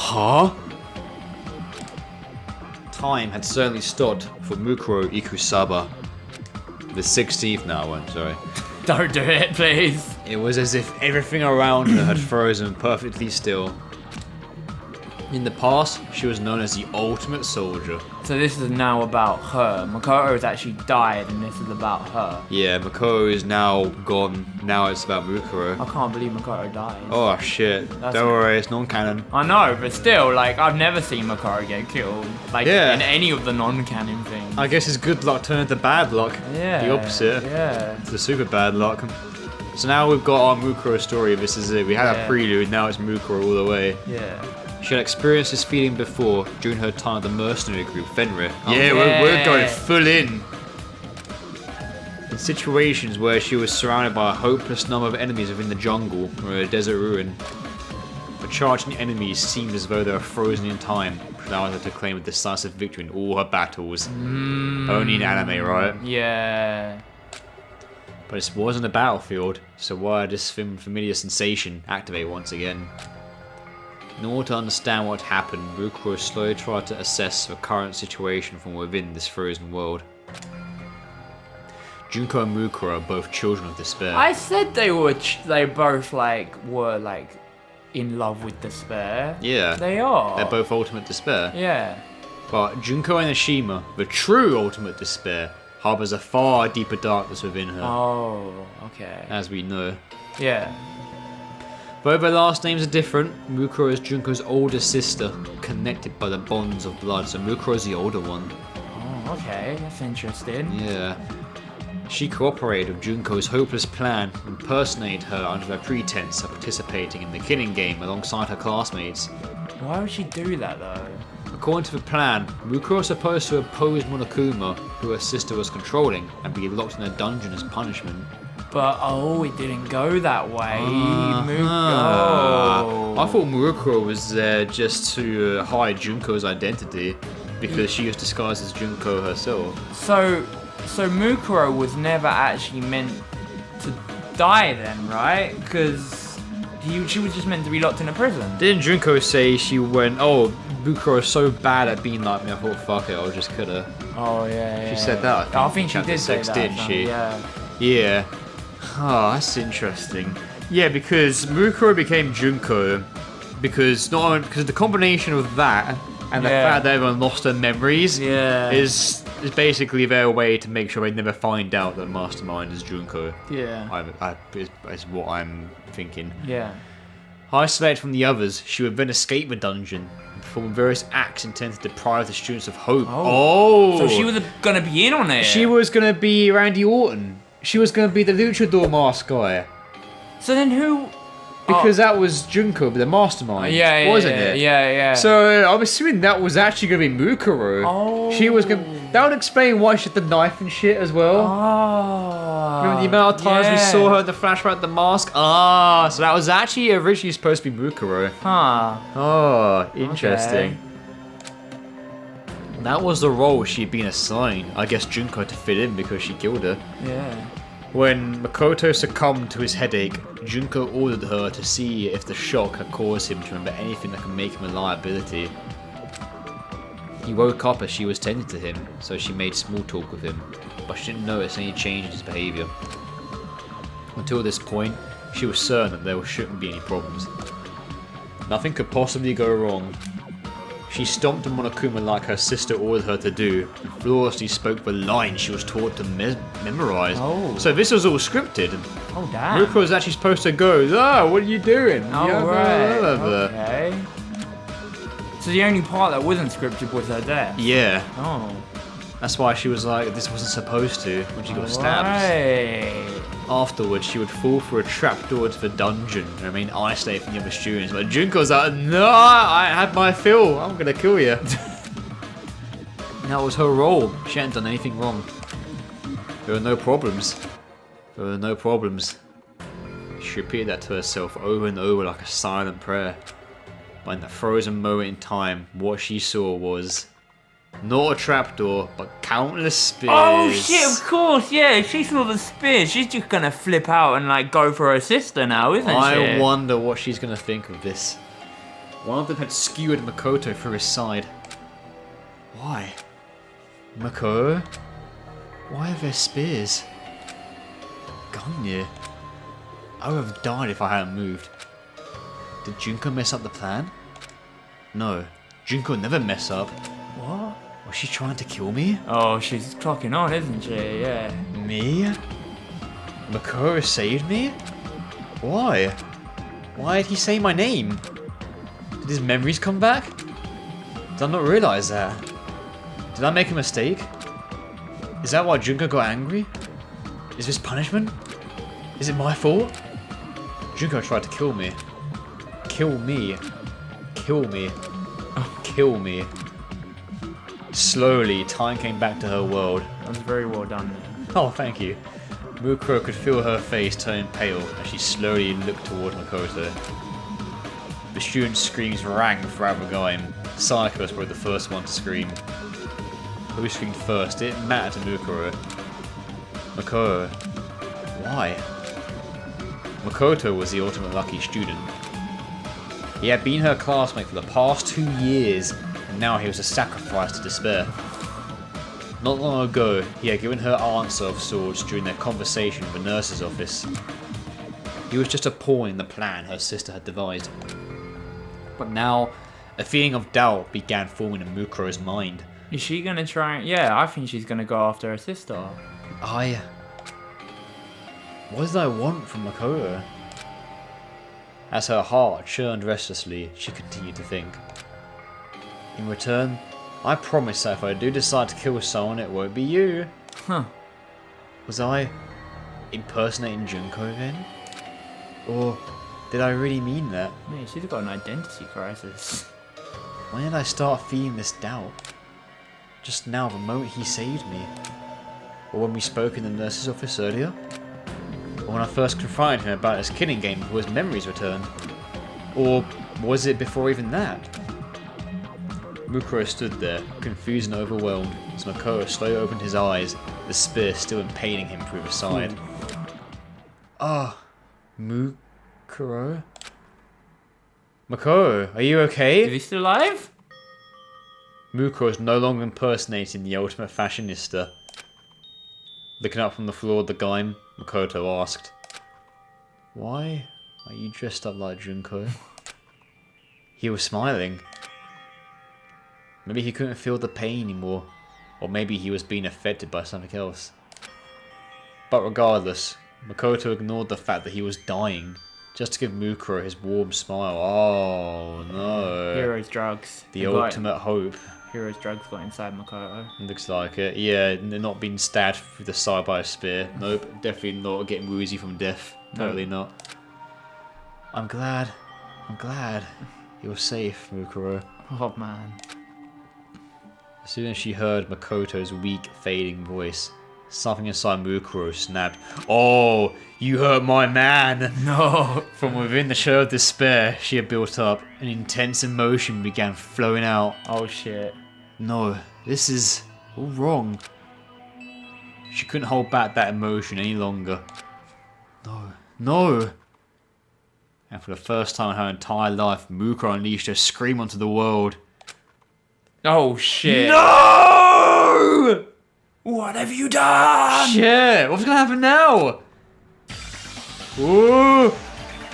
Huh? Time had certainly stopped for Mukuro Ikusaba. The 16th now, I'm sorry. Don't do it, please. It was as if everything around her had frozen perfectly still. In the past, she was known as the ultimate soldier. So this is now about her. Makoto has actually died and this is about her. Yeah, Makoto is now gone. Now it's about Mukuro. I can't believe Makoto died. Oh shit. Don't worry, it's non-canon. I know, but still, like, I've never seen Makoto get killed. Like, Yeah. in any of the non-canon things. I guess his good luck turned to bad luck. Yeah. The opposite. Yeah. It's the super bad luck. So now we've got our Mukuro story. This is it. We had a prelude, now it's Mukuro all the way. Yeah. She had experienced this feeling before during her time at the mercenary group, Fenrir. Yeah. We're going full in. In situations where she was surrounded by a hopeless number of enemies within the jungle or a desert ruin, the charging enemies seemed as though they were frozen in time, allowing her to claim a decisive victory in all her battles. Only in anime, right? Yeah. But this wasn't a battlefield, so why did this familiar sensation activate once again? In order to understand what happened, Mukuro slowly tried to assess the current situation from within this frozen world. Junko and Mukuro are both children of despair. I said they both were in love with despair. Yeah. They are. They're both ultimate despair. Yeah. But Junko Enoshima, the true ultimate despair, harbours a far deeper darkness within her. Oh, okay. As we know. Yeah. Though their last names are different, Mukuro is Junko's older sister, connected by the bonds of blood, so Mukuro is the older one. Oh, okay. That's interesting. Yeah. She cooperated with Junko's hopeless plan and impersonated her under the pretense of participating in the killing game alongside her classmates. Why would she do that, though? According to the plan, Mukuro was supposed to oppose Monokuma, who her sister was controlling, and be locked in a dungeon as punishment. But, it didn't go that way. I thought Mukuro was there just to hide Junko's identity, because she was disguised as Junko herself. So Mukuro was never actually meant to die then, right? Because she was just meant to be locked in a prison. Didn't Junko say she went, Mukuro is so bad at being like me, I thought, fuck it, I'll just kill her. Oh, yeah. She said that. I think she did say that. Didn't she? Yeah. Yeah. Oh, that's interesting. Yeah, because Mukuro became Junko because of the combination of that and the fact that everyone lost their memories is basically their way to make sure they never find out that Mastermind is Junko. Yeah. Is what I'm thinking. Yeah. Isolated from the others, she would then escape the dungeon and perform various acts intended to deprive the students of hope. So she was gonna be in on it. She was gonna be Randy Orton. She was gonna be the luchador mask guy. So then who? Because that was Junko, the mastermind, wasn't it? Yeah. So I'm assuming that was actually gonna be Mukuro. Oh. She was gonna. That would explain why she had the knife and shit as well. Oh. Remember the amount of times we saw her in the flashback with the mask? So that was actually originally supposed to be Mukuro. Huh. Oh, interesting. Okay. That was the role she'd been assigned. I guess Junko had to fit in because she killed her. Yeah. When Makoto succumbed to his headache, Junko ordered her to see if the shock had caused him to remember anything that could make him a liability. He woke up as she was tending to him, so she made small talk with him, but she didn't notice any change in his behaviour. Until this point, she was certain that there shouldn't be any problems. Nothing could possibly go wrong. She stomped on Monokuma like her sister ordered her to do, and flawlessly spoke the lines she was taught to memorize. Oh. So this was all scripted. Oh, damn. Mukuro was actually supposed to go, what are you doing? Oh, right. Okay. So the only part that wasn't scripted was her death? Yeah. Oh. That's why she was like, this wasn't supposed to, when she got stabbed. Right. Afterwards, she would fall through a trapdoor to the dungeon and remain isolated from the other students. But Junko's like, no, I had my fill. I'm gonna kill you. That was her role. She hadn't done anything wrong. There were no problems. She repeated that to herself over and over like a silent prayer. But in that frozen moment in time, what she saw was not a trapdoor, but countless spears. Oh shit, of course, yeah. She saw the spears. She's just gonna flip out and go for her sister now, isn't she? I wonder what she's gonna think of this. One of them had skewered Makoto through his side. Why? Makoto? Why are there spears? Gungir? I would have died if I hadn't moved. Did Junko mess up the plan? No, Junko never mess up. What? Was she trying to kill me? Oh, she's clocking on, isn't she? Yeah. Me? Makoto saved me? Why? Why did he say my name? Did his memories come back? Did I not realise that? Did I make a mistake? Is that why Junko got angry? Is this punishment? Is it my fault? Junko tried to kill me. Kill me. Kill me. Kill me. Slowly, time came back to her world. That was very well done there. Oh, thank you. Mukuro could feel her face turn pale as she slowly looked toward Makoto. The student's screams rang throughout the game. Psycho was probably the first one to scream. Who screamed first? It didn't matter to Mukuro. Makoto. Why? Makoto was the ultimate lucky student. He had been her classmate for the past 2 years, and now he was a sacrifice to despair. Not long ago, he had given her answer of sorts during their conversation in the nurse's office. He was just a pawn in the plan her sister had devised. But now, a feeling of doubt began forming in Mukuro's mind. Is she gonna try? Yeah, I think she's gonna go after her sister. What did I want from Makoto? As her heart churned restlessly, she continued to think. In return, I promise that if I do decide to kill someone, it won't be you. Huh. Was I impersonating Junko then? Or did I really mean that? Man, she's got an identity crisis. When did I start feeling this doubt? Just now, the moment he saved me? Or when we spoke in the nurse's office earlier? Or when I first confronted him about his killing game before his memories returned? Or was it before even that? Mukuro stood there, confused and overwhelmed, as Makoto slowly opened his eyes, the spear still impaling him through the side. Mukuro? Makoto, are you okay? Is he still alive? Mukuro is no longer impersonating the ultimate fashionista. Looking up from the floor of the game, Makoto asked, "Why are you dressed up like Junko?" He was smiling. Maybe he couldn't feel the pain anymore, or maybe he was being affected by something else. But regardless, Makoto ignored the fact that he was dying, just to give Mukuro his warm smile. Oh no. Hero's drugs. The ultimate hope. Hero's drugs got inside Makoto. Looks like it. Yeah, they're not being stabbed through the side by a spear. Nope, definitely not getting woozy from death. Totally not. I'm glad you're safe, Mukuro. Oh man. As soon as she heard Makoto's weak, fading voice, something inside Mukuro snapped. Oh, you hurt my man! No! From within the shell of despair she had built up, an intense emotion began flowing out. Oh shit. No, this is all wrong. She couldn't hold back that emotion any longer. No! And for the first time in her entire life, Mukuro unleashed a scream onto the world. Oh shit. No! What have you done? Shit, what's gonna happen now? Ooh!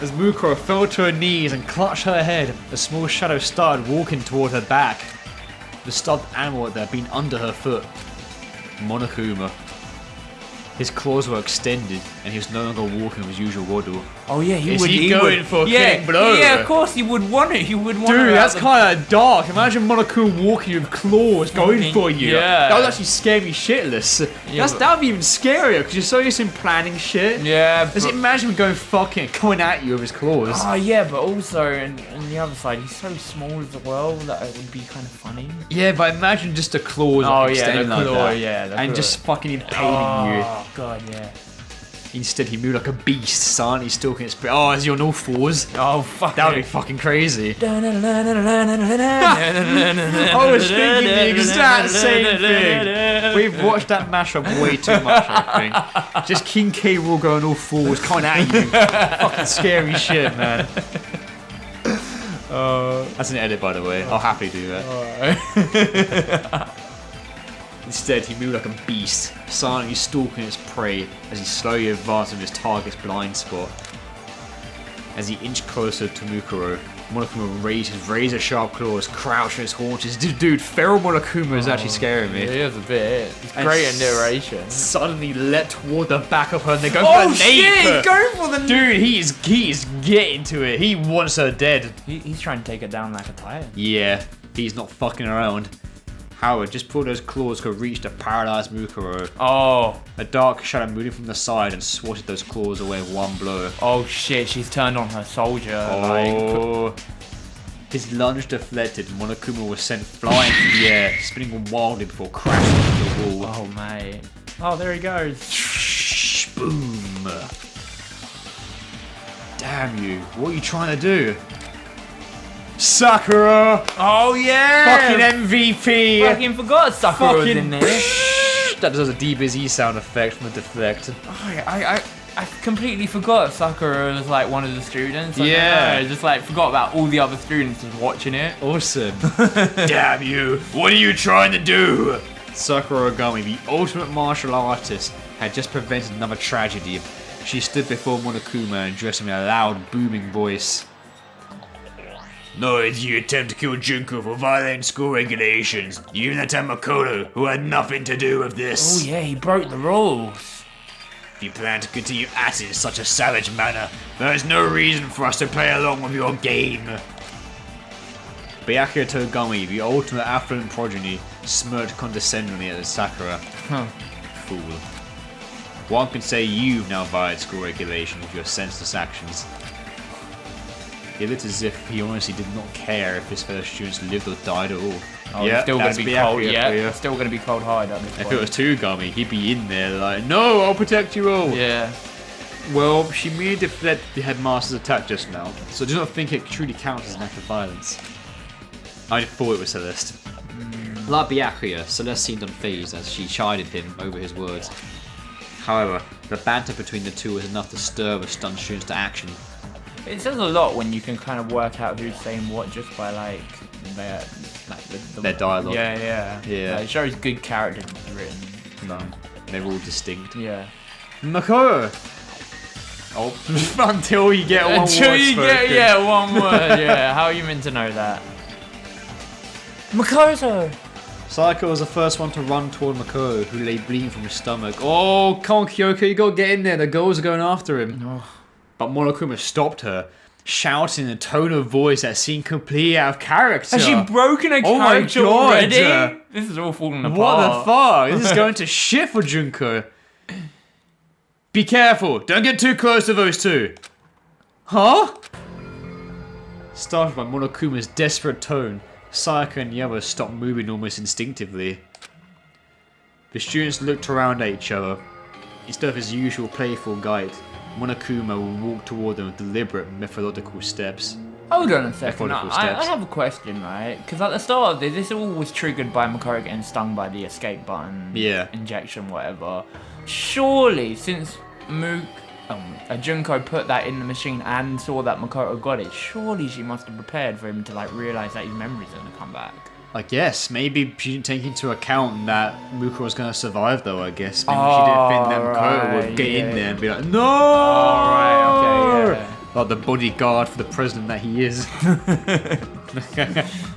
As Mukuro fell to her knees and clutched her head, a small shadow started walking toward her back. The stuffed animal that had been under her foot. Monokuma. His claws were extended, and he was no longer walking with his usual waddle. Oh yeah, Is he going for a king blow? Yeah, of course he would want it. He would want it. Dude, that's kind of dark. Imagine Monokuma walking with claws going for you. Yeah. That would actually scare me shitless. Yeah, That would be even scarier, because you're so used to planning shit. Yeah. Just imagine him going fucking coming at you with his claws. Oh yeah, but also on the other side, he's so small as well that it would be kind of funny. Yeah, but imagine just the claws extending like that, and just fucking impaling you. Oh god, yeah. Instead, he moved like a beast, silently stalking its prey. Oh, is he on all fours? Oh fuck. That would be fucking crazy. I I was thinking the exact same thing. We've watched that mashup way too much, I think. Just King K. Rool going all fours, coming at you. Fucking scary shit, man. That's an edit, by the way. I'll happily do that. Instead, he moved like a beast, silently stalking his prey as he slowly advanced on his target's blind spot. As he inched closer to Mukuro, Monokuma raised his razor-sharp claws, crouched on his haunches. Dude, feral Monokuma is actually scaring me. He is a bit. It's great in narration. Suddenly leapt toward the back of her and they go Oh for the shit! nape. He's going for the Dude, he is getting to it. He wants her dead. He's trying to take it down like a titan. Yeah, he's not fucking around. Howard, just before those claws could reach the paralyzed Mukuro, Oh. a dark shadow moved from the side and swatted those claws away with one blow. Oh shit, she's turned on her soldier. Oh. His lunge deflected, and Monokuma was sent flying through the air, spinning wildly before crashing into the wall. Oh mate. Oh, there he goes. Boom. Damn you, what are you trying to do? Sakura! Oh yeah! Fucking MVP! Fucking forgot Sakura was in there. That does a DBZ sound effect from the deflect. I completely forgot Sakura was like one of the students. Yeah. I just like forgot about all the other students just watching it. Awesome. Damn you! What are you trying to do? Sakura Ogami, the ultimate martial artist, had just prevented another tragedy. She stood before Monokuma and addressed him in a loud, booming voice. Nor did you attempt to kill Junko for violating school regulations. You even attacked Makoto, who had nothing to do with this. Oh yeah, he broke the rules. If you plan to continue acting in such a savage manner, there is no reason for us to play along with your game. Byakuya Togami, the ultimate affluent progeny, smirked condescendingly at Sakura. Fool. One can say you've now violated school regulations with your senseless actions. He looked as if he honestly did not care if his fellow students lived or died at all. Oh, yeah, still gonna be cold. Yeah, Yeah, still gonna be cold hard at this point. if it was Togami, he'd be in there like, no, I'll protect you all. Yeah. Well, she merely deflected the headmaster's attack just now, so I do not think it truly counts as an act of violence. I thought it was Celeste. Like Byakuya, Celeste seemed unfazed as she chided him over his words. However, the banter between the two was enough to stir the stunned students to action. It says a lot when you can kind of work out who's saying what just by like their dialogue. Yeah. It shows good character written. No, they're all distinct. Yeah. Makoto! Oh, until you get one word Until you spoken. get one word. Yeah. How are you meant to know that? Makoto. Saiko was the first one to run toward Makoto, who lay bleeding from his stomach. Oh, come on, Kyoko, you gotta get in there. The girls are going after him. Oh. But Monokuma stopped her, shouting in a tone of voice that seemed completely out of character. Has she broken a Oh my character God. already? This is all falling apart. What the fuck? This is going to shit for Junko. Be careful. Don't get too close to those two. Huh? Startled by Monokuma's desperate tone, Sayaka and the others stopped moving almost instinctively. The students looked around at each other. Instead of his usual playful gait, Monokuma walked toward them with deliberate, methodical steps. Hold on a second. Methodical I steps. have a question, right? Because at the start of this all was triggered by Makoto getting stung by the escape button, Yeah. injection, whatever. Surely, since Junko put that in the machine and saw that Makoto got it, surely she must have prepared for him to like realize that his memories are gonna come back. I guess. Maybe she didn't take into account that Mukuro was going to survive, though, I guess. Maybe she didn't think that Makoto would get in there and be like, no! Alright, okay, yeah. Like the bodyguard for the president that he is.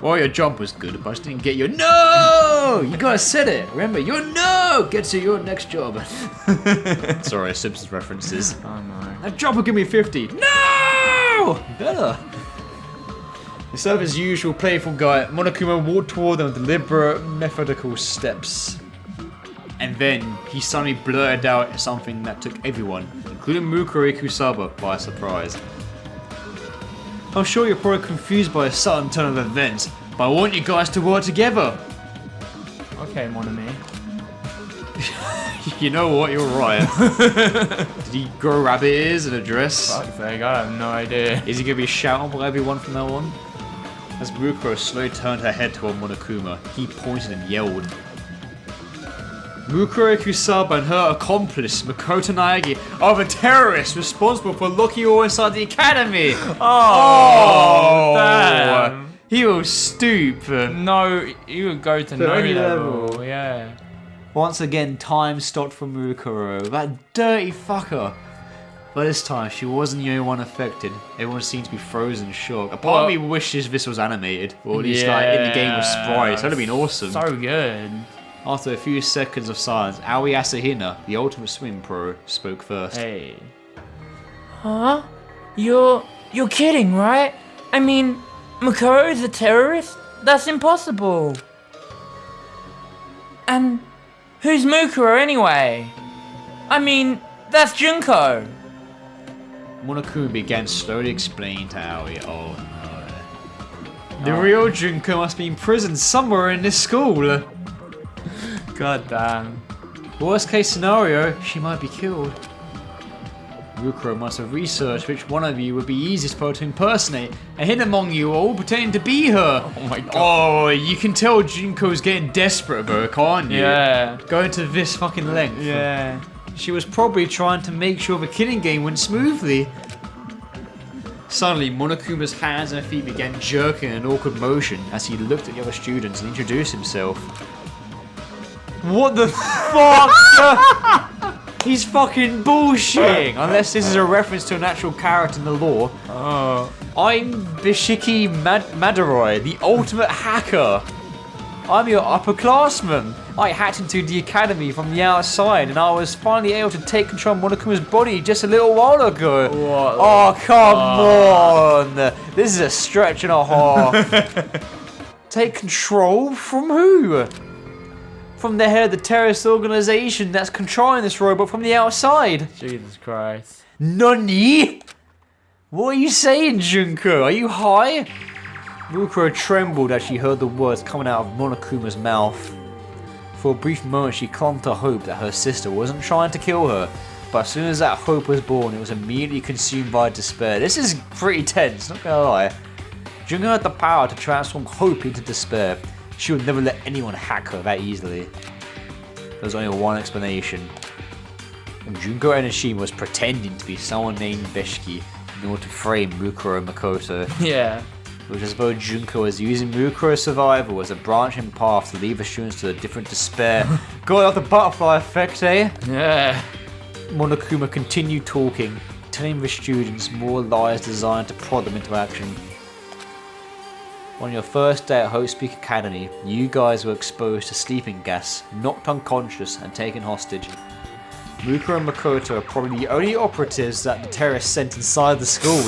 Well, your job was good, but I just didn't get your no! You gotta set it. Remember, your no gets you your next job. Sorry, Simpsons references. Oh no. That job will give me 50. No! Better. Instead of his usual playful guy, Monokuma walked toward them with deliberate, methodical steps. And then, he suddenly blurted out something that took everyone, including Mukuro Kusaba, by surprise. I'm sure you're probably confused by a sudden turn of events, but I want you guys to work together. Okay, mon ami. You know what, you're right. Did he grow rabbit ears and a dress? Fuck's sake, I have no idea. Is he going to be shouted by everyone from now on? As Mukuro slowly turned her head toward Monokuma, he pointed and yelled. Mukuro Kusaba and her accomplice, Makoto Naegi, are the terrorists responsible for locking you all inside the academy. Oh, damn. He will stoop. No, he would go to no only level. level. Yeah. Once again, time stopped for Mukuro, that dirty fucker. But this time, she wasn't the only one affected. Everyone seemed to be frozen in shock. A part of me wishes this was animated, or at least like in the game with sprites. That would have been awesome. So good. After a few seconds of silence, Aoi Asahina, the ultimate swim pro, spoke first. Hey. Huh? You're kidding, right? I mean, Makoto's a terrorist? That's impossible. And who's Mukuro anyway? I mean, that's Junko. Monokuma began slowly explaining to Aoi, oh no. The real Junko must be in prison somewhere in this school. God damn. Worst case scenario, she might be killed. Mukuro must have researched which one of you would be easiest for her to impersonate, and hidden among you all pretending to be her. Oh my god. Oh, you can tell Junko's getting desperate of her, can't you? Yeah. Going to this fucking length. Yeah. She was probably trying to make sure the killing game went smoothly. Suddenly, Monokuma's hands and feet began jerking in an awkward motion as he looked at the other students and introduced himself. What the fuck? He's fucking bullshitting! Unless this is a reference to an actual character in the lore. I'm Besshiki Madarai, the ultimate hacker. I'm your upperclassman. I hacked into the academy from the outside and I was finally able to take control of Monokuma's body just a little while ago. What? Oh, come on! This is a stretch and a half. Take control from who? From the head of the terrorist organization that's controlling this robot from the outside. Jesus Christ. Nani? What are you saying, Junko? Are you high? Mukuro trembled as she heard the words coming out of Monokuma's mouth. For a brief moment she clung to hope that her sister wasn't trying to kill her, but as soon as that hope was born it was immediately consumed by despair. This is pretty tense, not gonna lie. Junko had the power to transform hope into despair. She would never let anyone hack her that easily. There's only one explanation. Junko Enoshima was pretending to be someone named Besshiki in order to frame Mukuro and Makoto. Yeah. Which is both Junko was using Mukuro's survival as a branching path to lead the students to a different despair. Got out the butterfly effect, eh? Yeah. Monokuma continued talking, telling the students more lies designed to prod them into action. On your first day at Hope Speak Academy, you guys were exposed to sleeping gas, knocked unconscious, and taken hostage. Mukuro and Makoto are probably the only operatives that the terrorists sent inside the school.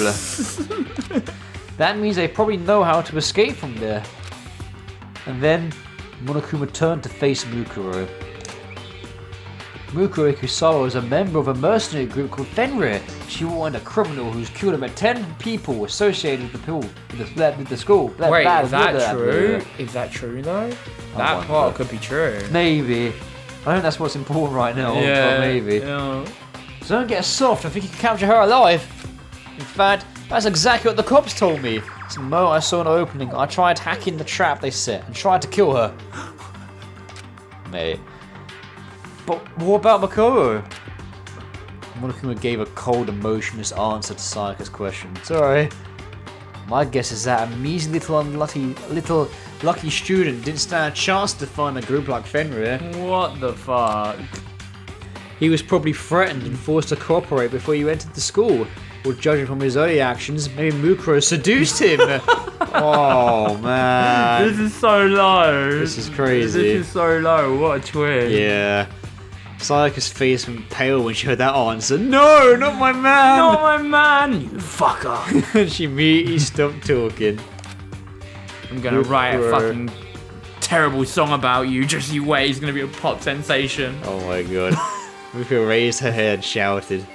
That means they probably know how to escape from there. And then, Monokuma turned to face Mukuro. Mukuro Ikusawa was a member of a mercenary group called Fenrir. She warned a criminal who's killed about 10 people associated with the school. Wait, is that true? Is that true though? That part could be true. Maybe. I think that's what's important right now. Yeah, but maybe. Yeah. So don't get soft. I think you can capture her alive. In fact, that's exactly what the cops told me. The moment I saw an opening, I tried hacking the trap they set and tried to kill her. Mate. But what about Makoto? Monokuma gave a cold, emotionless answer to Sayaka's question. Sorry. My guess is that a measly little lucky student didn't stand a chance to find a group like Fenrir. What the fuck? He was probably threatened and forced to cooperate before you entered the school. Or judging from his early actions, maybe Mukuro seduced him. Oh man. This is so low. This is crazy. This is so low. What a twist. Yeah. Sayaka's face went pale when she heard that answer. No, not my man! Not my man, you fucker. She immediately stopped talking. I'm gonna write a fucking terrible song about you. Just you wait, it's gonna be a pop sensation. Oh my god. Mukuro raised her head and shouted.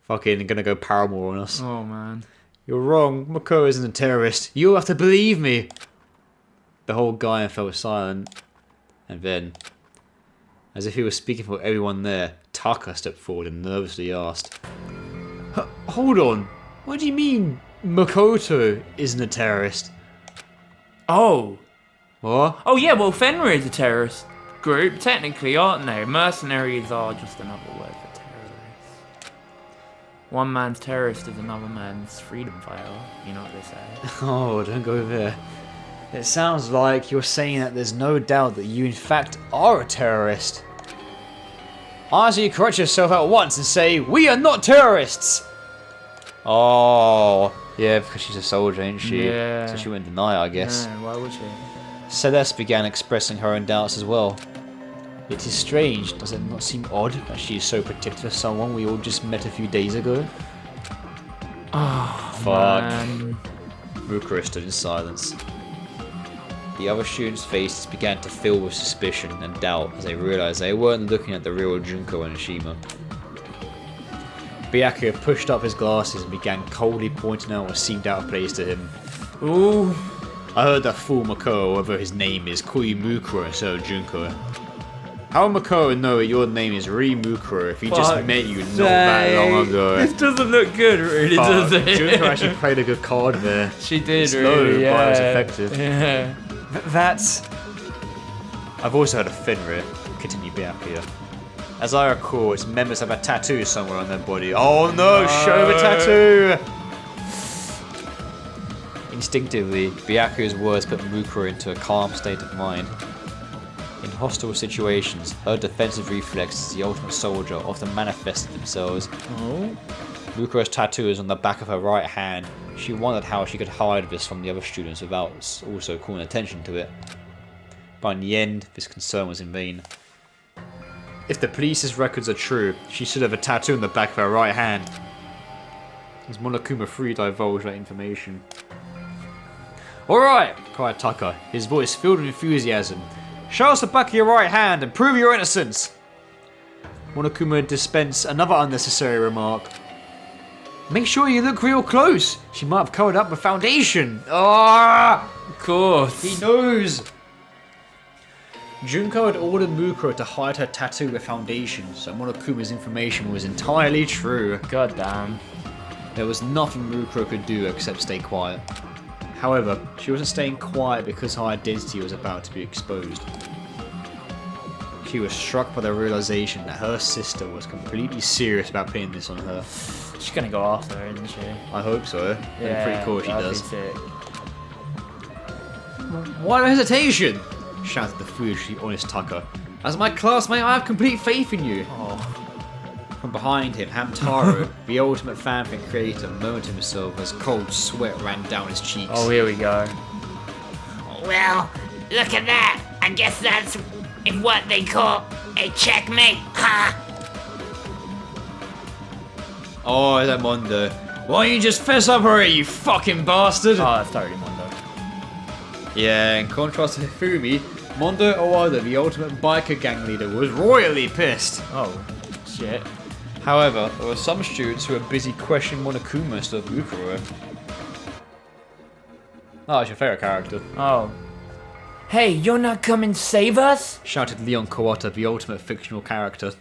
Fucking gonna go Paramore on us. Oh man. You're wrong. Makoto isn't a terrorist. You'll have to believe me. The whole guy fell silent. And then, as if he was speaking for everyone there, Taka stepped forward and nervously asked, Hold on. What do you mean Makoto isn't a terrorist? Oh. What? Oh yeah, well Fenrir is a terrorist. group, technically, aren't they? Mercenaries are just another word for terrorists. One man's terrorist is another man's freedom fighter. You know what they say. Oh, don't go there. It sounds like you're saying that there's no doubt that you in fact are a terrorist. Honestly, correct yourself at once and say, we are not terrorists! Oh, yeah, because she's a soldier, ain't she? Yeah. So she wouldn't deny it, I guess. No, why would she? Celeste began expressing her own doubts as well. It is strange, does it not seem odd that she is so protective of someone we all just met a few days ago? Oh, fuck. Man. Mukuro stood in silence. The other students' faces began to fill with suspicion and doubt as they realized they weren't looking at the real Junko and Ashima. Byakuya pushed up his glasses and began coldly pointing out what seemed out of place to him. Ooh. I heard that fool Makoto, whatever his name is, call you Mukuro instead of Junko. How would Makoto know that your name is really Mukuro if he just met you not that long ago? This doesn't look good, really, does it? Junko actually played a good card there. She did, Slow, really, yeah. but it was effective. Yeah. That's... I've also heard of Fenrir. Continue Byakuya. As I recall, its members have a tattoo somewhere on their body. Oh no, show the tattoo! Instinctively, Byakuya's words put Mukuro into a calm state of mind. In hostile situations, her defensive reflexes as the ultimate soldier often manifested themselves. Oh. Mukuro's tattoo is on the back of her right hand. She wondered how she could hide this from the other students without also calling attention to it. But in the end, this concern was in vain. If the police's records are true, she should have a tattoo on the back of her right hand. Was Monokuma free to divulge that information? Alright, cried Taka, his voice filled with enthusiasm. Show us the back of your right hand and prove your innocence! Monokuma dispensed another unnecessary remark. Make sure you look real close. She might have covered up with foundation. Ah! Of course. He knows. Junko had ordered Mukuro to hide her tattoo with foundation, so Monokuma's information was entirely true. God damn. There was nothing Mukuro could do except stay quiet. However, she wasn't staying quiet because her identity was about to be exposed. She was struck by the realization that her sister was completely serious about pinning this on her. She's gonna go after her, isn't she? I hope so. Yeah, I'm pretty cool she that'd does. be sick. Why no hesitation? Shouted the foolishly honest Tucker. As my classmate, I have complete faith in you. Oh. From behind him, Hamtaro, the ultimate fanfic creator, moaned to himself as cold sweat ran down his cheeks. Oh, here we go. Well, look at that. I guess that's what they call a checkmate. Ha! Oh, is that Mondo? Why don't you just fess up already, you fucking bastard? Oh, that's totally Mondo. Yeah, in contrast to Hifumi, Mondo Owada, the ultimate biker gang leader, was royally pissed. Oh, shit. However, there were some students who were busy questioning Monokuma instead of Mukuro. Oh, it's your favourite character. Oh. Hey, you're not coming to save us? Shouted Leon Kawata, the ultimate fictional character.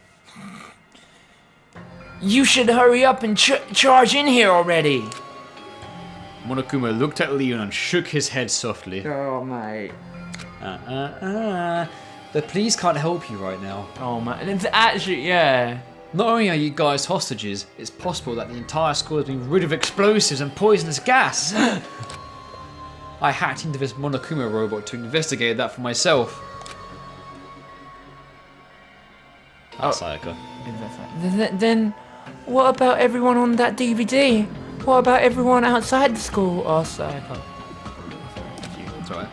You should hurry up and charge in here already. Monokuma looked at Leon and shook his head softly. Oh, mate. The police can't help you right now. Oh, man. It's actually, yeah. Not only are you guys hostages, it's possible that the entire school has been rid of explosives and poisonous gas. I hacked into this Monokuma robot to investigate that for myself. That's Sayaka. Then, what about everyone on that DVD? What about everyone outside the school? Oh, Sayaka. It's alright.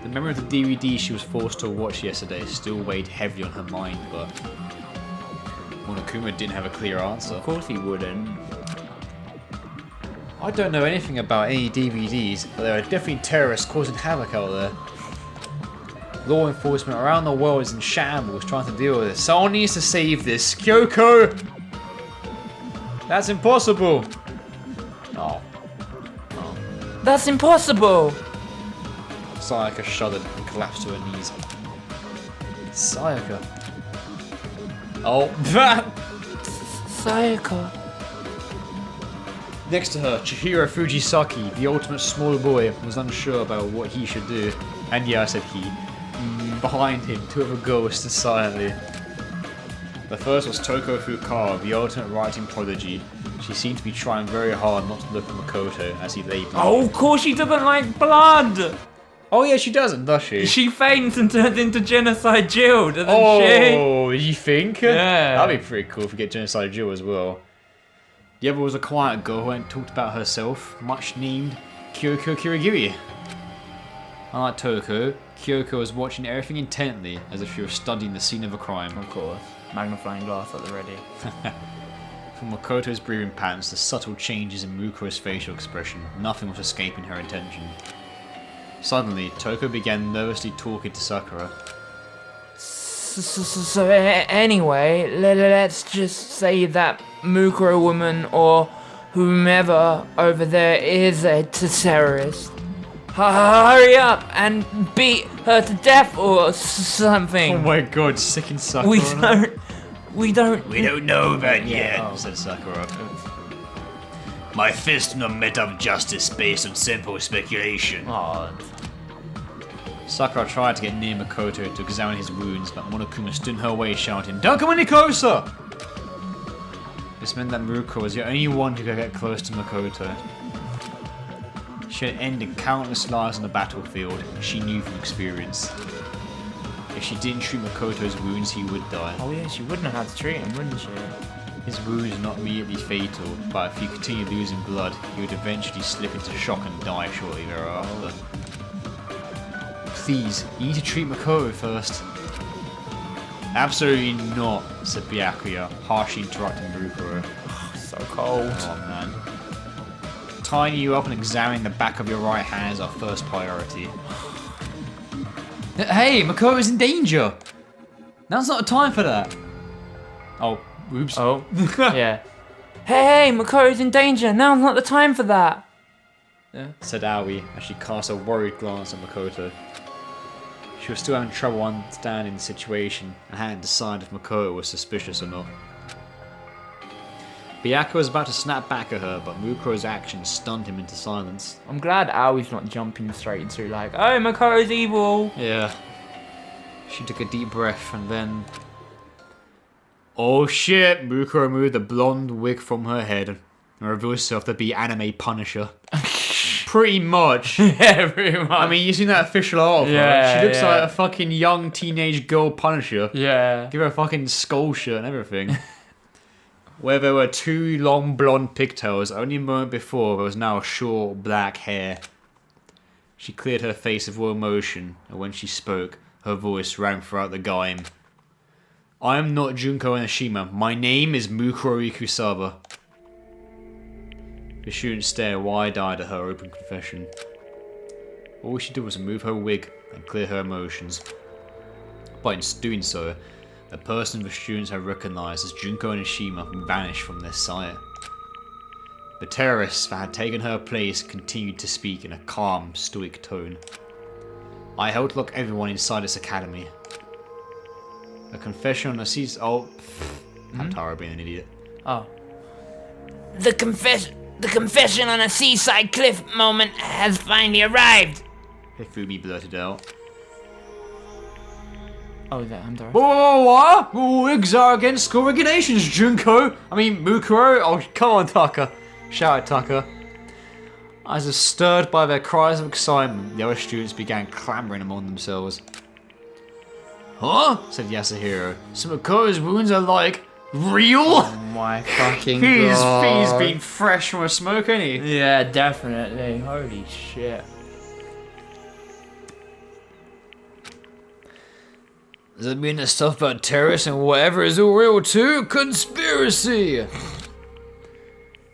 The memory of the DVD she was forced to watch yesterday still weighed heavily on her mind, but Monokuma didn't have a clear answer. Of course he wouldn't. I don't know anything about any DVDs, but there are definitely terrorists causing havoc out there. Law enforcement around the world is in shambles trying to deal with this. Someone needs to save this. Kyoko! That's impossible! Oh. That's impossible! Sayaka shuddered and collapsed to her knees. Sayaka. Oh, that! Sayaka. Next to her, Chihiro Fujisaki, the ultimate small boy, was unsure about what he should do. And yeah, I said he. behind him, two other girls stood silently. The first was Toko Fukawa, the ultimate writing prodigy. She seemed to be trying very hard not to look at Makoto as he lay bleeding. Oh, of course she doesn't like blood! Oh yeah, she doesn't, does she? She faints and turns into Genocide Jill, doesn't she? Oh, you think? Yeah. That'd be pretty cool if we get Genocide Jill as well. The other was a quiet girl who went and talked about herself, much named Kyoko Kirigiri. Unlike Toko, Kyoko was watching everything intently, as if she were studying the scene of a crime. Of course. Magnifying glass at the ready. From Makoto's breathing patterns to subtle changes in Mukuro's facial expression, nothing was escaping her attention. Suddenly, Toko began nervously talking to Sakura. So anyway, let's just say that Mukuro woman or whomever over there is a terrorist. Hurry up and beat her to death or something. Oh my god, sicking Sakura. We don't know that yet, said Sakura. My fist not met of justice based on simple speculation. Oh. Sakura tried to get near Makoto to examine his wounds, but Monokuma stood in her way shouting, "Don't come any closer!" This meant that Mukuro was the only one who could get close to Makoto. She had ended countless lives on the battlefield, and she knew from experience. If she didn't treat Makoto's wounds, he would die. Oh yeah, she would know how to treat him, wouldn't she? His wounds were not immediately fatal, but if he continued losing blood, he would eventually slip into shock and die shortly thereafter. Please, you need to treat Makoto first. Absolutely not, said Byakuya, harshly interrupting Mukuro. So cold. Oh man. Tying you up and examining the back of your right hand is our first priority. Hey, Makoto's in danger! Now's not a time for that! Oh, oops. Oh, yeah. Hey, Makoto's in danger. Now's not the time for that. Yeah, said Aoi as she cast a worried glance at Makoto. She was still having trouble understanding the situation and hadn't decided if Makoto was suspicious or not. Byakuya was about to snap back at her, but Mukuro's actions stunned him into silence. I'm glad Aoi's not jumping straight into like, oh, Makoto's evil. Yeah. She took a deep breath and then... Oh shit! Mukuro moved the blonde wig from her head and revealed herself to be anime Punisher. Pretty much. Yeah, pretty much. I mean, you seen that official art of her? Yeah, She looks yeah. like a fucking young teenage girl Punisher. Yeah. Give her a fucking skull shirt and everything. Where there were two long blonde pigtails, only a moment before there was now short black hair. She cleared her face of raw emotion, and when she spoke, her voice rang throughout the game. I am not Junko Enoshima. My name is Mukuro Ikusaba. The student stared wide-eyed at her open confession. All she did was remove her wig and clear her emotions. But in doing so, the person the students had recognized as Junko Enoshima vanished from their sight. The terrorists that had taken her place continued to speak in a calm, stoic tone. I helped lock everyone inside this academy. A confession on a seat. Oh, Hamtaro being an idiot. Oh. The confession on a seaside cliff moment has finally arrived. Hifumi blurted out. Oh, is that Hunter? Whoa, what? Wigs are against school regulations, Junko! I mean, Mukuro? Oh, come on, Taka. Shouted Taka. As if stirred by their cries of excitement, the other students began clamoring among themselves. Huh? Said Yasuhiro. So Makoto's wounds are like, real? Oh my fucking god. He's been fresh from a smoke, ain't he? Yeah, definitely. Holy shit. Does that mean the stuff about terrorists and whatever is all real too? Conspiracy!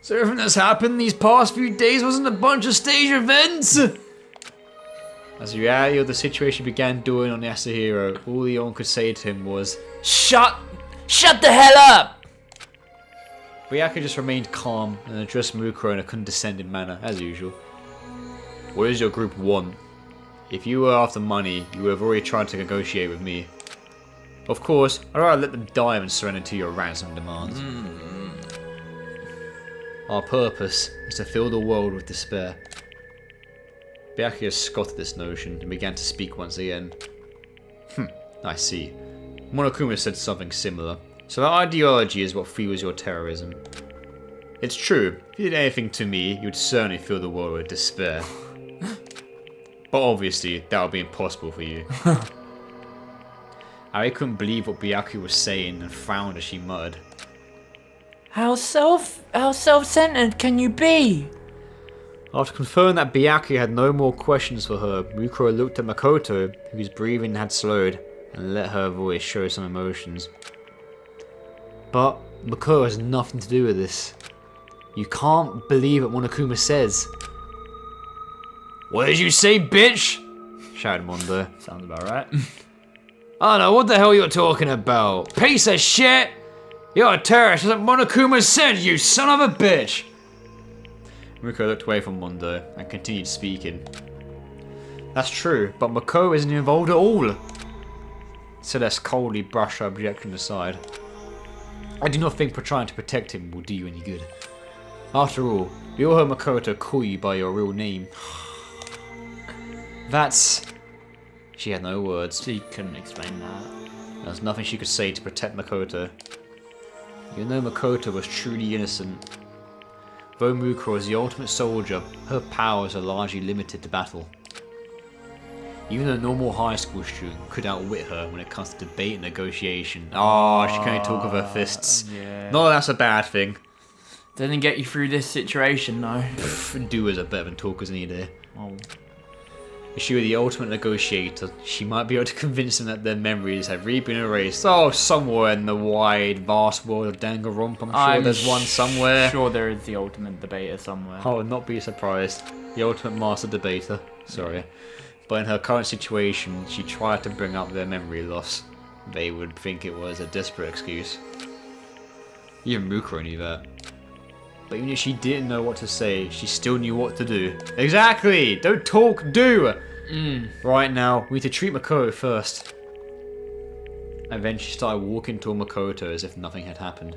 So everything that's happened these past few days wasn't a bunch of stage events? As the reality of the situation began dawning on Yasuhiro, all Leon could say to him was, Shut the hell up! Byakuya just remained calm and addressed Mukuro in a condescending manner, as usual. What does your group want? If you were after money, you would have already tried to negotiate with me. Of course, I'd rather let them die than surrender to your ransom demands. Our purpose is to fill the world with despair. Byakuya scoffed at this notion and began to speak once again. I see. Monokuma said something similar. So that ideology is what fuels your terrorism. It's true. If you did anything to me, you'd certainly fill the world with despair. But obviously, that would be impossible for you. I couldn't believe what Byaku was saying and frowned as she muttered. How self-centered can you be? After confirming that Byaku had no more questions for her, Mukuro looked at Makoto, whose breathing had slowed, and let her voice show some emotions. But Makoto has nothing to do with this. You can't believe what Monokuma says. What did you say, bitch? Shouted Mondo. Sounds about right. I don't know what the hell you're talking about. Piece of shit! You're a terrorist, as Monokuma said, you son of a bitch! Mukuro looked away from Mondo and continued speaking. That's true, but Mako isn't involved at all. Celeste coldly brushed her objection aside. I do not think trying to protect him will do you any good. After all, we all heard Makoto call you by your real name. That's... She had no words. She couldn't explain that. There was nothing she could say to protect Makoto. Even though Makoto was truly innocent, though Mukuro was the ultimate soldier, her powers are largely limited to battle. Even a normal high school student could outwit her when it comes to debate and negotiation. Oh, she can only talk with her fists. Yeah. No, that's a bad thing. Doesn't get you through this situation, though. Doers are better than talkers any day. Oh. If she were the ultimate negotiator, she might be able to convince them that their memories have really been erased. Oh, somewhere in the wide, vast world of Danganronpa, I'm sure there's one somewhere. Sure there is the ultimate debater somewhere. I would not be surprised. The ultimate master debater. Sorry. But in her current situation, she tried to bring up their memory loss. They would think it was a desperate excuse. Even Mukuro knew that. But even if she didn't know what to say, she still knew what to do. Exactly! Don't talk, do! Right now, we need to treat Makoto first. And then she started walking toward Makoto as if nothing had happened.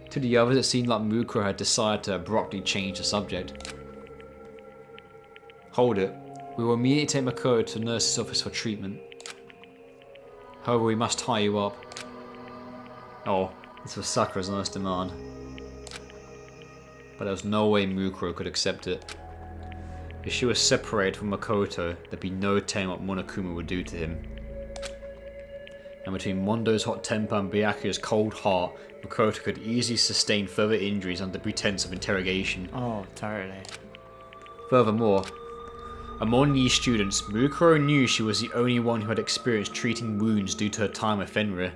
To the others, it seemed like Mukuro had decided to abruptly change the subject. Hold it. We will immediately take Makoto to the nurse's office for treatment. However, we must tie you up. Oh, this was Sakura's nurse demand. But there was no way Mukuro could accept it. If she was separated from Makoto, there'd be no telling what Monokuma would do to him. And between Mondo's hot temper and Byakuya's cold heart, Makoto could easily sustain further injuries under pretense of interrogation. Oh, totally. Furthermore, among these students, Mukuro knew she was the only one who had experienced treating wounds due to her time with Fenrir.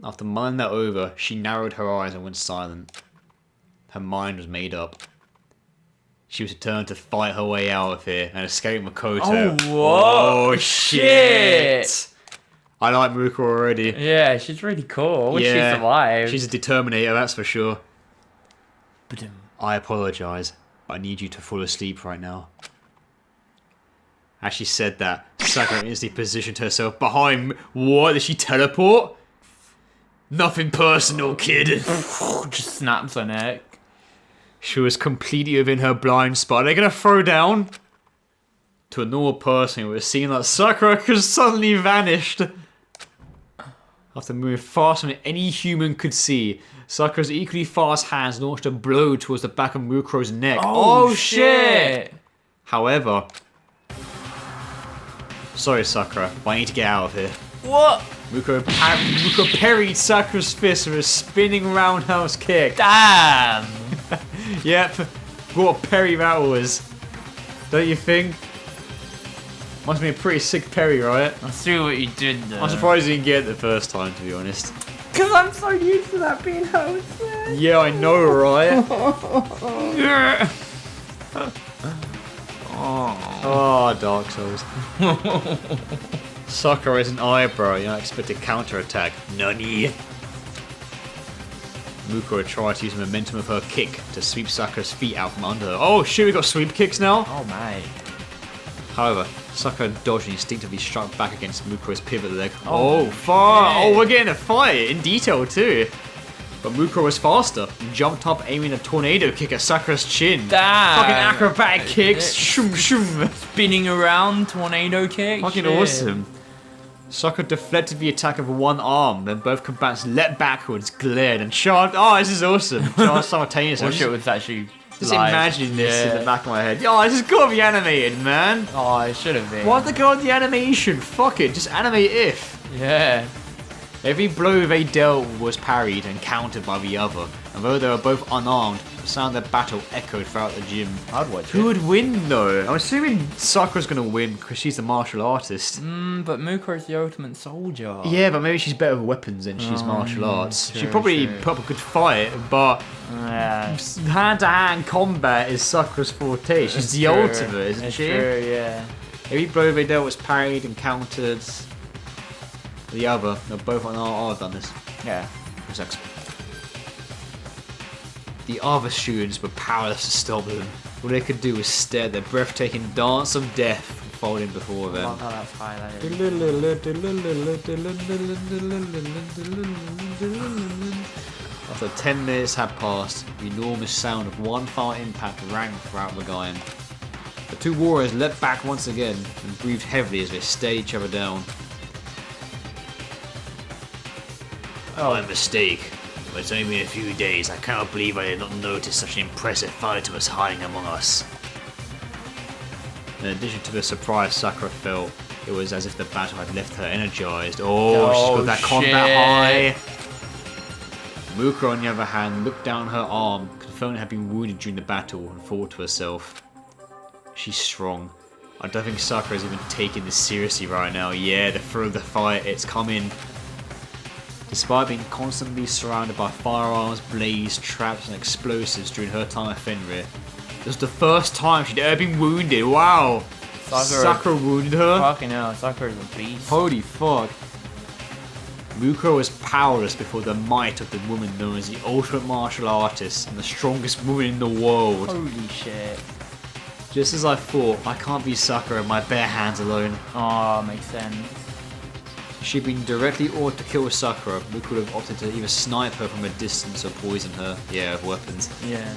After mulling that over, she narrowed her eyes and went silent. Her mind was made up. She was determined to fight her way out of here and escape Makoto. Oh, what? Oh, shit! I like Mukuro already. Yeah, she's really cool. I wish Yeah, she's alive. She's a determinator, that's for sure. Ba-dum. I apologise, but I need you to fall asleep right now. As she said that, Sakura instantly positioned herself behind... What? Did she teleport? Nothing personal, kid. Just snaps her neck. She was completely within her blind spot. They're gonna throw down? To a normal person, it would seem like Sakura just suddenly vanished. After moving faster than any human could see, Sakura's equally fast hands launched a blow towards the back of Mukuro's neck. Oh shit! However... Sorry, Sakura, but I need to get out of here. What? Mukuro parried Sakura's fist with a spinning roundhouse kick. Damn! Yep, what a parry that was. Don't you think? Must be a pretty sick parry, right? I see what you did there. I'm surprised you didn't get it the first time, to be honest. Because I'm so used to that being how it's said. Yeah, I know, right? Oh, Dark Souls. Sakura is an eyebrow, you don't expect a counter-attack. Nani? Mukuro tried to use the momentum of her kick to sweep Sakura's feet out from under her. Oh shit, we got sweep kicks now? Oh mate. However, Sakura dodged and instinctively struck back against Mukuro's pivot leg. Oh, far! Oh, we're getting a fight in detail too. But Mukuro was faster and jumped up, aiming a tornado kick at Sakura's chin. Damn. Fucking acrobatic kicks. Shum shum. Spinning around, tornado kick. Fucking shit. awesome. Sakura deflected the attack of one arm, then both combatants leapt backwards, glared, and charged. Oh, this is awesome. Charged simultaneously. Wish it was actually Just live. imagining this in the back of my head. Oh, this is gotta be animated, man. Oh, it should have been. Why'd they go on the animation? Fuck it, just animate if. Yeah. Every blow they dealt was parried and countered by the other, and though they were both unarmed, the sound of their battle echoed throughout the gym. I'd watch Who it. would win though? I'm assuming Sakura's gonna win because she's the martial artist. But Mukuro's the ultimate soldier. Yeah, but maybe she's better with weapons than she's martial arts. true, She'd probably true. put up a good fight, but Yeah. hand-to-hand combat is Sakura's forte. She's It's the true. ultimate, isn't It's she? True, yeah. Every blow they dealt was parried and countered. The other, they're both on our done this. Yeah. Sucks. The other students were powerless to stop them. All they could do was stare at their breathtaking dance of death unfolding before them. Fuck, that's highlighted. After 10 minutes had passed, the enormous sound of one final impact rang throughout the game. The two warriors leapt back once again and breathed heavily as they stared each other down. My mistake. But it's only been a few days. I cannot believe I did not notice such an impressive fighter was hiding among us. In addition to the surprise Sakura felt, it was as if the battle had left her energized. Oh, she's got that combat high. Mukuro, on the other hand, looked down her arm, confirming it had been wounded during the battle, and thought to herself, she's strong. I don't think Sakura's even taking this seriously right now. Yeah, the thrill of the fight, it's coming. Despite being constantly surrounded by firearms, blades, traps, and explosives during her time at Fenrir, it was the first time she'd ever been wounded. Wow! Sakura wounded her? Fucking hell, Sakura's a beast. Holy fuck. Mukuro was powerless before the might of the woman known as the ultimate martial artist and the strongest woman in the world. Holy shit. Just as I thought, I can't beat Sakura with my bare hands alone. Oh, makes sense. If she'd been directly ordered to kill Sakura, Mukuro would have opted to either snipe her from a distance or poison her. Yeah, with weapons. Yeah.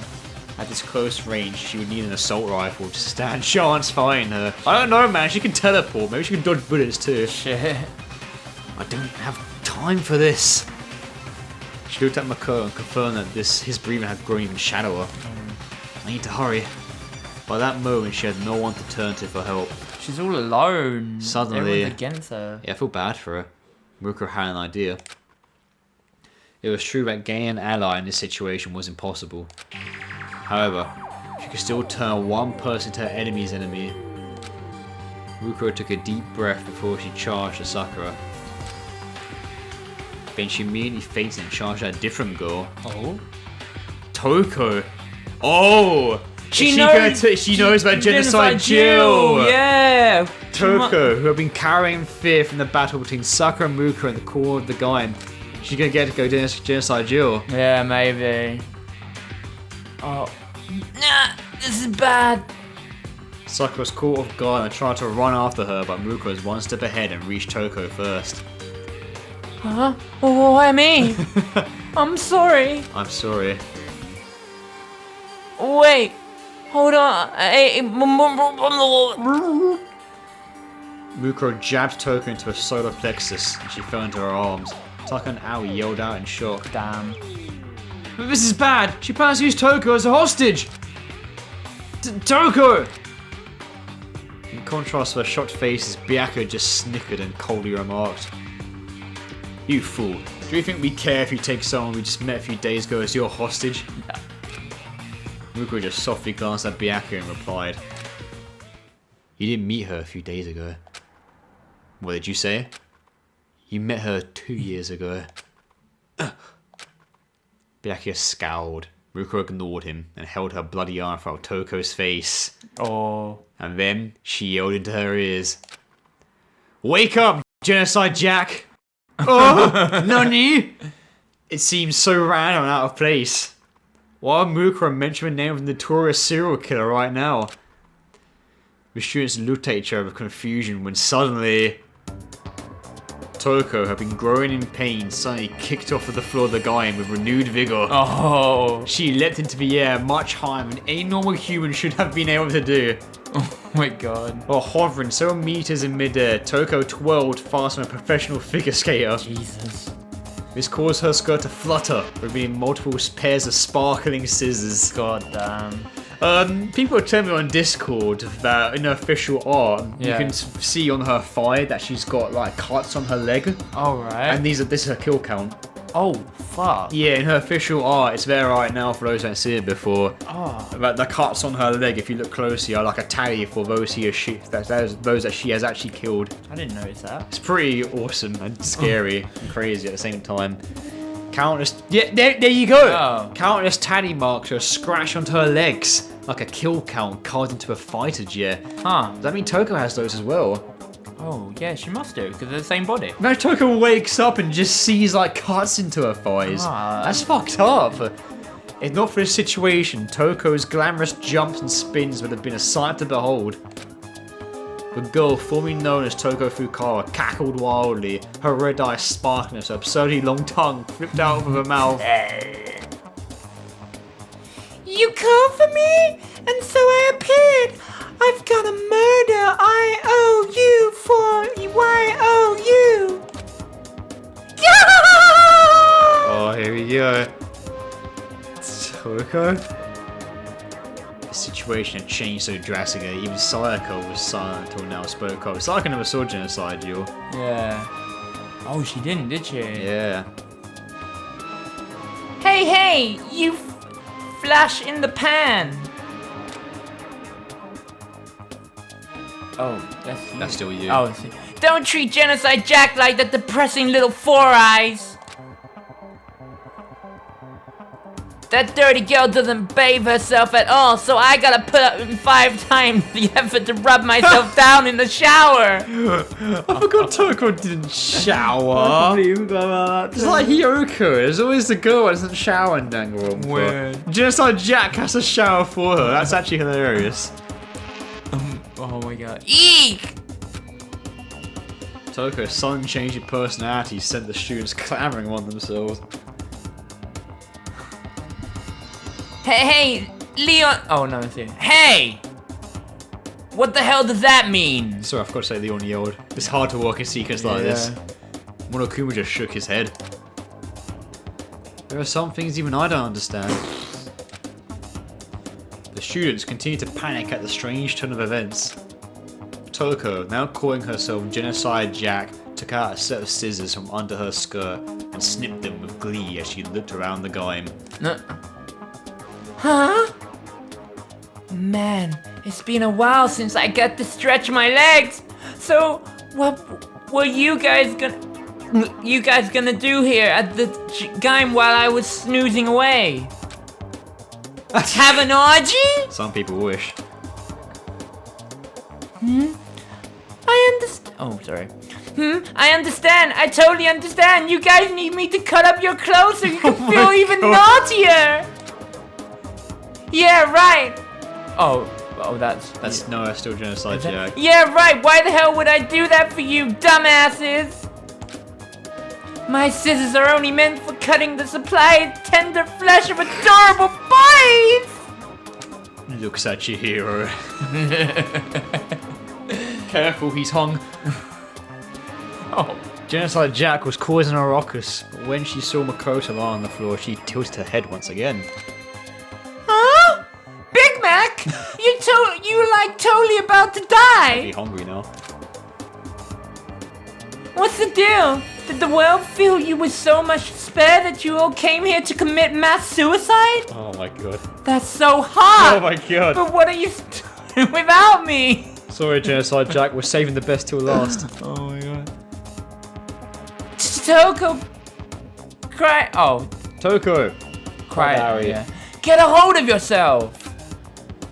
At this close range, she would need an assault rifle to stand chance fighting her. I don't know, man. She can teleport. Maybe she can dodge bullets too. Shit. I don't have time for this. She looked at Mako and confirmed that his breathing had grown even shallower. I need to hurry. By that moment, she had no one to turn to for help. She's all alone. Suddenly- Everyone's against her. Yeah, I feel bad for her. Mukuro had an idea. It was true that gaining an ally in this situation was impossible. However, she could still turn one person to her enemy's enemy. Mukuro took a deep breath before she charged at Sakura. Then she immediately fainted and charged at a different girl. Oh? Toko! Oh! She knows about Genocide Jill! Yeah! Toko, who had been carrying fear from the battle between Sakura and Mukuro in the core of the Gaim. She's gonna get to go Genocide Jill. Yeah, maybe. Oh. Nah, this is bad. Sakura's caught off guard and tried to run after her, but Mukuro was one step ahead and reached Toko first. Huh? Oh, why me? I'm sorry. I'm sorry. Wait. Hold on. Mukuro jabbed Toko into her solar plexus and she fell into her arms. Taka and Aoi yelled out in shock. Damn. But this is bad! She plans to use Toko as a hostage! Toko! In contrast to her shocked faces, Byakuya just snickered and coldly remarked, "You fool. Do you think we care if you take someone we just met a few days ago as your hostage?" No. Mukuro just softly glanced at Byakuya and replied, "You didn't meet her a few days ago." "What did you say?" "You met her 2 years ago." Byakuya scowled. Mukuro ignored him and held her bloody arm from Toko's face. Oh. And then she yelled into her ears, "Wake up, Genocide Jack!" Oh, Nani? It seemed so random and out of place. Why would Mukuro mention the name of the notorious serial killer right now? The students looked at each other with confusion when suddenly Toko had been growing in pain, suddenly kicked off of the floor of the Gaim with renewed vigor. Oh. She leapt into the air much higher than any normal human should have been able to do. Oh my god. While hovering several meters in midair, Toko twirled faster than a professional figure skater. Jesus. This caused her skirt to flutter, revealing multiple pairs of sparkling scissors. God damn. People are telling me on Discord that in her official art, you Yeah. can see on her thigh that she's got like cuts on her leg, Alright. and this is her kill count. Oh, fuck. Yeah, in her official art, it's there right now for those who haven't seen it before. Oh. But the cuts on her leg, if you look closely, are like a tally for those that she has actually killed. I didn't notice that. It's pretty awesome and scary and crazy at the same time. Countless, yeah, there you go. Oh. Countless tally marks are scratched onto her legs, like a kill count carved into a fighter jet. Huh. Does that mean Toko has those as well? Oh, yeah, she must do, because they're the same body. Now Toko wakes up and just sees like cuts into her thighs. Ah. That's fucked up. If not for this situation, Toko's glamorous jumps and spins would have been a sight to behold. The girl, formerly known as Toko Fukawa, cackled wildly, her red eyes sparkling as her absurdly long tongue flipped out of her mouth. You called for me, and so I appeared. I've got a murder I owe you for YOU. Oh, here we go. Toko? The situation had changed so drastically, even Sayaka was silent until now spoke up. Sayaka never saw genocide, you. Yeah. Oh, she didn't, did she? Yeah. Hey, you flash in the pan. Oh, That's still you. Oh, see. Don't treat Genocide Jack like that depressing little Four Eyes. That dirty girl doesn't bathe herself at all, so I gotta put up in 5 times the effort to rub myself down in the shower. I forgot Toko didn't shower. It's like Hyoko. There's always the girl that doesn't shower in Danganronpa. Weird. Genocide Jack has to shower for her. That's actually hilarious. Oh my god. Eek! Toko's sudden change in personality sent the students clamoring among themselves. Hey, Leon. Oh no, it's here. Hey! What the hell does that mean? Sorry, I forgot to say Leon yelled. It's hard to work in secrets like this. Monokuma just shook his head. There are some things even I don't understand. The students continue to panic at the strange turn of events. Toko, now calling herself Genocide Jack, took out a set of scissors from under her skirt and snipped them with glee as she looked around the Gaim. No. Huh? Man, it's been a while since I got to stretch my legs. So, what were you guys gonna do here at the game while I was snoozing away? Have an orgy? Some people wish. I understand. Oh, sorry. I understand. I totally understand. You guys need me to cut up your clothes so you can feel even naughtier. Yeah, right. Oh, that's No, that's still Genocide Jack. Yeah, right. Why the hell would I do that for you, dumbasses? My scissors are only meant for cutting the supplied tender flesh of adorable boys. Looks at you, hero. Careful, he's hung. Oh. Genocide Jack was causing a ruckus, but when she saw Makoto lie on the floor, she tilted her head once again. Huh? Big Mac? You like totally about to Be die. hungry now. What's the deal? Did the world feel you with so much despair that you all came here to commit mass suicide? Oh my god. That's so hot. Oh my god. But what are you doing without me? Sorry, Genocide Jack, we're saving the best till last. Oh my god. Toko. Cry. Oh. Toko. Cry. Madarai. Yeah. Get a hold of yourself.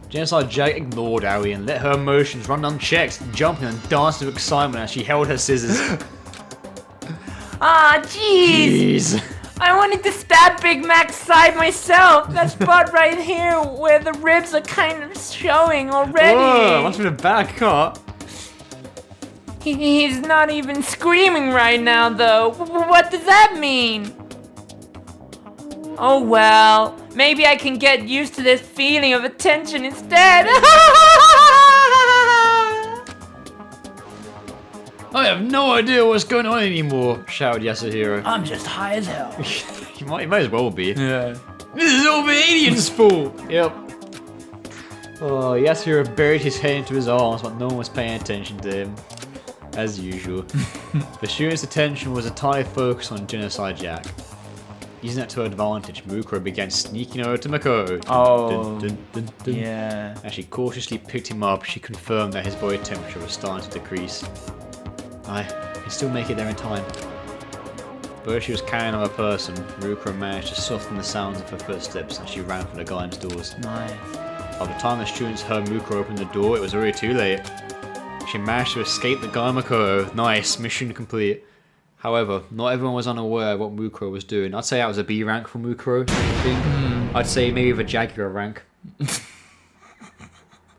Genocide Jack ignored Aoi and let her emotions run unchecked, jumping and dancing with excitement as she held her scissors. Ah, jeez. Jeez. I wanted to stab Big Mac's side myself. That spot right here where the ribs are kind of showing already. Whoa, must be the bad cut. He's not even screaming right now, though. What does that mean? Oh well, maybe I can get used to this feeling of attention instead. I have no idea what's going on anymore, shouted Yasuhiro. I'm just high as hell. You might as well be. Yeah. This is all the alien's fault! Yep. Oh, Yasuhiro buried his head into his arms, but no one was paying attention to him. As usual. The student's attention was entirely focused on Genocide Jack. Using that to her advantage, Mukuro began sneaking over to Makoto. Oh, Dun, dun, dun, dun. yeah. As she cautiously picked him up, she confirmed that his body temperature was starting to decrease. I can still make it there in time. Though she was carrying another person, Mukuro managed to soften the sounds of her footsteps as she ran for the Gaim's doors. Nice. By the time the students heard Mukuro open the door, it was already too late. She managed to escape the Gaim Makoto. Nice, mission complete. However, not everyone was unaware of what Mukuro was doing. I'd say that was a B rank for Mukuro. I'd say maybe the Jaguar rank.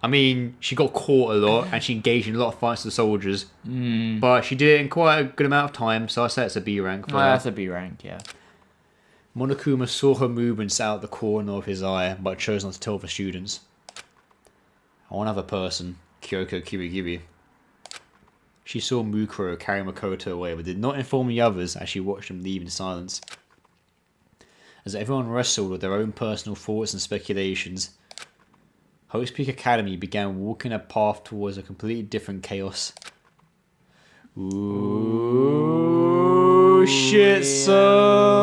I mean, she got caught a lot and she engaged in a lot of fights with the soldiers. But she did it in quite a good amount of time, so I'd say it's a B rank for her. That's a B rank, yeah. Monokuma saw her movements out the corner of his eye, but chose not to tell the students. One other person, Kyoko Kirigiri. She saw Mukuro carry Makoto away, but did not inform the others as she watched them leave in silence. As everyone wrestled with their own personal thoughts and speculations, Hope's Peak Academy began walking a path towards a completely different chaos. Ooh, shit, son!